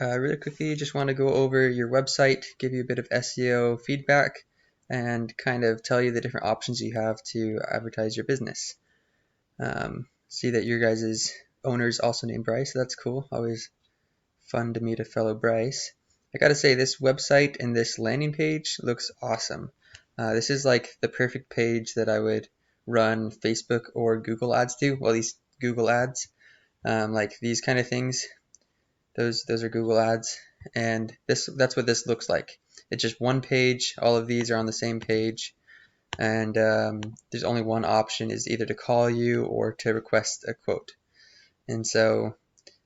Really quickly, just want to go over your website, give you a bit of SEO feedback, and kind of tell you the different options you have to advertise your business. See that your guys' owner is also named Bryce, so that's cool. Always fun to meet a fellow Bryce. I gotta say, this website and this landing page looks awesome. This is like the perfect page that I would run Facebook or Google ads to, well, at least Google ads. Like these kind of things. Those are Google ads, and that's what this looks like. It's just one page. All of these are on the same page, and there's only one option, is either to call you or to request a quote. And so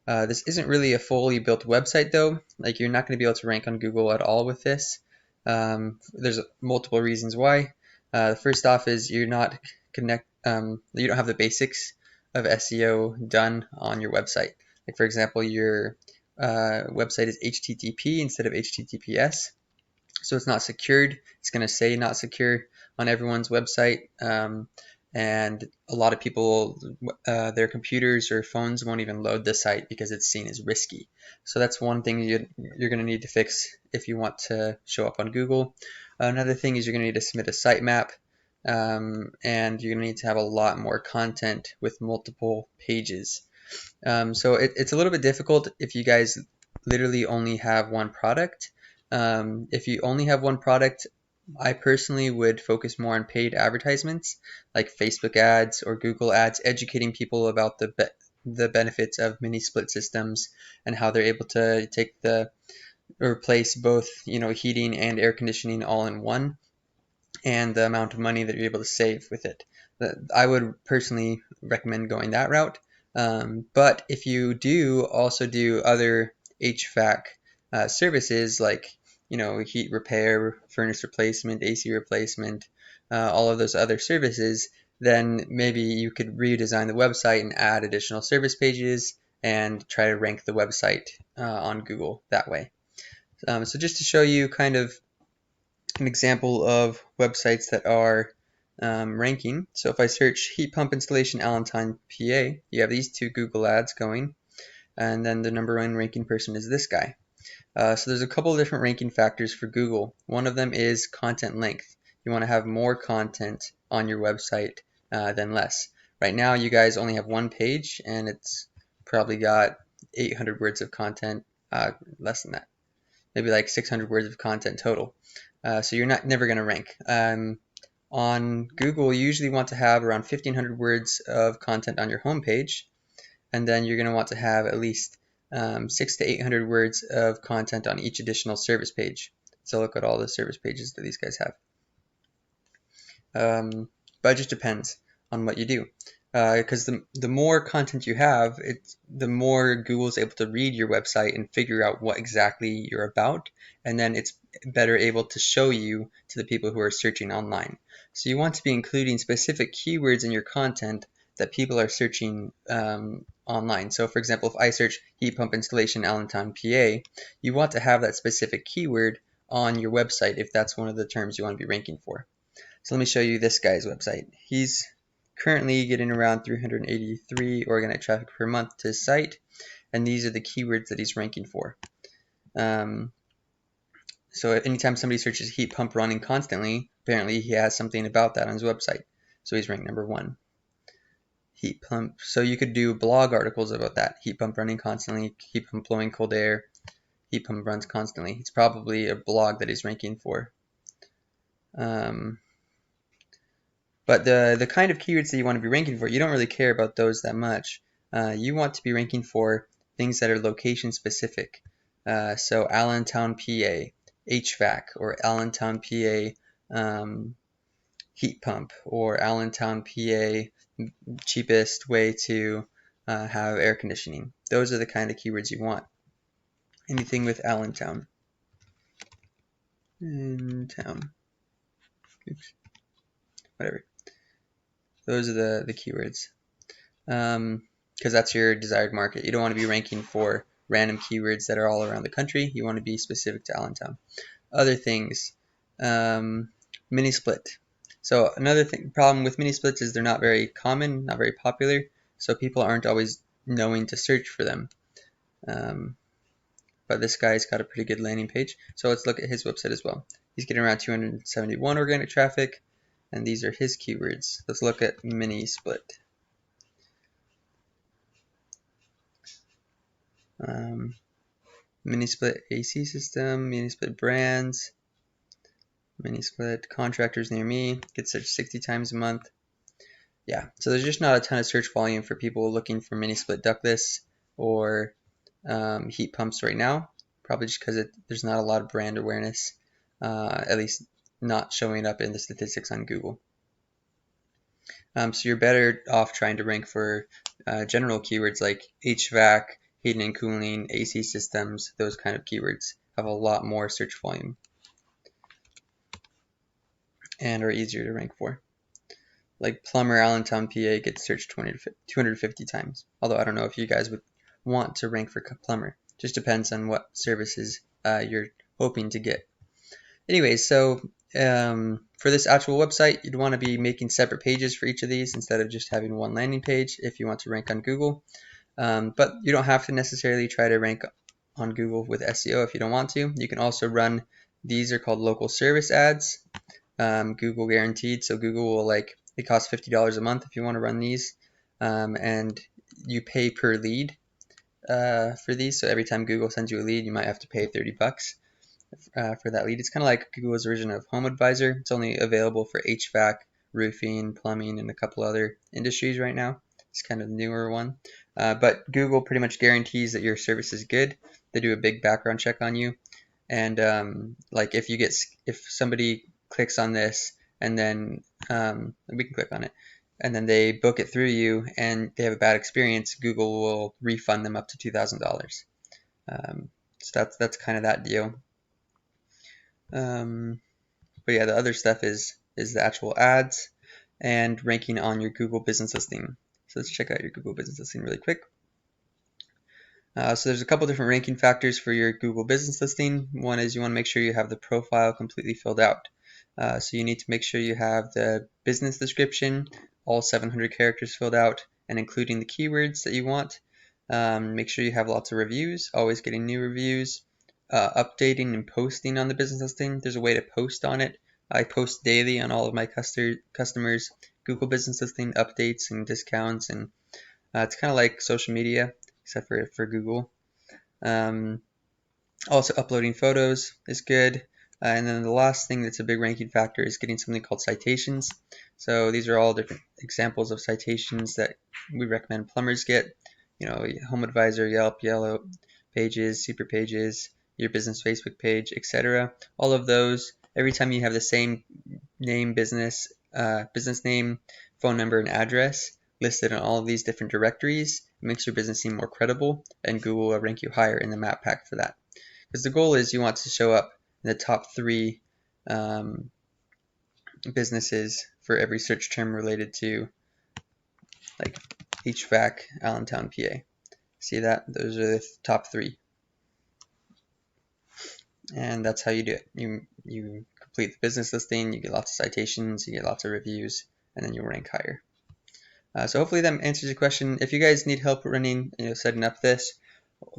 this isn't really a fully built website though. Like, you're not going to be able to rank on Google at all with this. There's multiple reasons why. First off is you don't have the basics of SEO done on your website. Like, for example, your website is HTTP instead of HTTPS, so it's not secured. It's going to say not secure on everyone's website, and a lot of people, their computers or phones won't even load the site because it's seen as risky. So that's one thing you're going to need to fix if you want to show up on Google. Another thing is you're going to need to submit a sitemap, and you're going to need to have a lot more content with multiple pages. So it's a little bit difficult if you guys literally only have one product. If you only have one product, I personally would focus more on paid advertisements like Facebook ads or Google ads, educating people about the benefits of mini split systems and how they're able to replace both, heating and air conditioning all in one, and the amount of money that you're able to save with it. I would personally recommend going that route. But if you do also do other HVAC services like, heat repair, furnace replacement, AC replacement, all of those other services, then maybe you could redesign the website and add additional service pages and try to rank the website on Google that way. So just to show you kind of an example of websites that are ranking. So if I search heat pump installation Allentown, PA, you have these two Google ads going, and then the number one ranking person is this guy. So there's a couple of different ranking factors for Google. One of them is content length. You want to have more content on your website than less. Right now you guys only have one page, and it's probably got 800 words of content, less than that, maybe like 600 words of content total. So you're never going to rank. On Google, you usually want to have around 1,500 words of content on your homepage, and then you're going to want to have at least 600 to 800 words of content on each additional service page. So look at all the service pages that these guys have. But it just depends on what you do. Because the more content you have, the more Google's able to read your website and figure out what exactly you're about, and then it's better able to show you to the people who are searching online. So you want to be including specific keywords in your content that people are searching online. So for example, if I search heat pump installation Allentown, PA, you want to have that specific keyword on your website if that's one of the terms you want to be ranking for. So let me show you this guy's website. He's currently getting around 383 organic traffic per month to his site, and these are the keywords that he's ranking for. So anytime somebody searches heat pump running constantly, apparently he has something about that on his website. So he's ranked number 1. Heat pump. So you could do blog articles about that. Heat pump running constantly, heat pump blowing cold air, heat pump runs constantly. It's probably a blog that he's ranking for. But the kind of keywords that you want to be ranking for, you don't really care about those that much. You want to be ranking for things that are location specific. So Allentown, PA, HVAC, or Allentown, PA, heat pump, or Allentown, PA, cheapest way to have air conditioning. Those are the kind of keywords you want. Anything with Allentown. Allentown. Oops. Whatever. Those are the keywords. Because that's your desired market. You don't want to be ranking for random keywords that are all around the country. You want to be specific to Allentown. Other things, mini split. So another problem with mini splits is they're not very common, not very popular, so people aren't always knowing to search for them. but this guy's got a pretty good landing page. So let's look at his website as well. He's getting around 271 organic traffic, and these are his keywords. Let's look at mini split. Mini split AC system, mini split brands, mini split contractors near me, gets searched 60 times a month. Yeah, so there's just not a ton of search volume for people looking for mini split ductless or heat pumps right now, probably just because there's not a lot of brand awareness, at least not showing up in the statistics on Google. So you're better off trying to rank for general keywords like HVAC, heating and cooling, AC systems. Those kind of keywords have a lot more search volume and are easier to rank for. Like plumber, Allentown, PA gets searched 250 times. Although I don't know if you guys would want to rank for plumber. Just depends on what services you're hoping to get. Anyways, so for this actual website, you'd want to be making separate pages for each of these instead of just having one landing page if you want to rank on Google. But you don't have to necessarily try to rank on Google with SEO if you don't want to. You can also run, these are called local service ads, Google guaranteed. So Google will it costs $50 a month if you want to run these, and you pay per lead for these. So every time Google sends you a lead, you might have to pay 30 bucks for that lead. It's kind of like Google's version of Home Advisor. It's only available for HVAC, roofing, plumbing, and a couple other industries right now. It's kind of the newer one. But Google pretty much guarantees that your service is good. They do a big background check on you. And if somebody clicks on this and then we can click on it and then they book it through you and they have a bad experience, Google will refund them up to $2,000. So that's kind of that deal. But yeah, the other stuff is the actual ads and ranking on your Google business listing. So let's check out your Google business listing really quick. So there's a couple different ranking factors for your Google business listing. One is you want to make sure you have the profile completely filled out. So you need to make sure you have the business description, all 700 characters filled out, and including the keywords that you want. Make sure you have lots of reviews, always getting new reviews. Updating and posting on the business listing. There's a way to post on it. I post daily on all of my customers' Google business listing updates and discounts, and it's kind of like social media except for Google. Also uploading photos is good. And then the last thing that's a big ranking factor is getting something called citations. So these are all different examples of citations that we recommend plumbers get. You know, Home Advisor, Yelp, Yellow Pages, Super Pages, your business Facebook page, etc. All of those, every time you have the same name, business name, phone number, and address listed in all of these different directories, it makes your business seem more credible, and Google will rank you higher in the map pack for that. Because the goal is you want to show up in the top 3 businesses for every search term related to like HVAC, Allentown, PA. See that? Those are the top 3. And that's how you do it. You complete the business listing, you get lots of citations, you get lots of reviews, and then you rank higher. So hopefully that answers your question. If you guys need help running, setting up this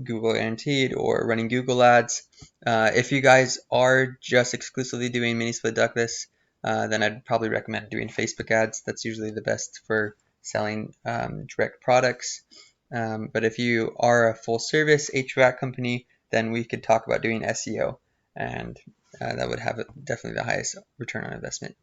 Google guaranteed or running Google ads, if you guys are just exclusively doing mini split ductless, then I'd probably recommend doing Facebook ads. That's usually the best for selling direct products. But if you are a full service HVAC company, then we could talk about doing SEO, and that would have definitely the highest return on investment.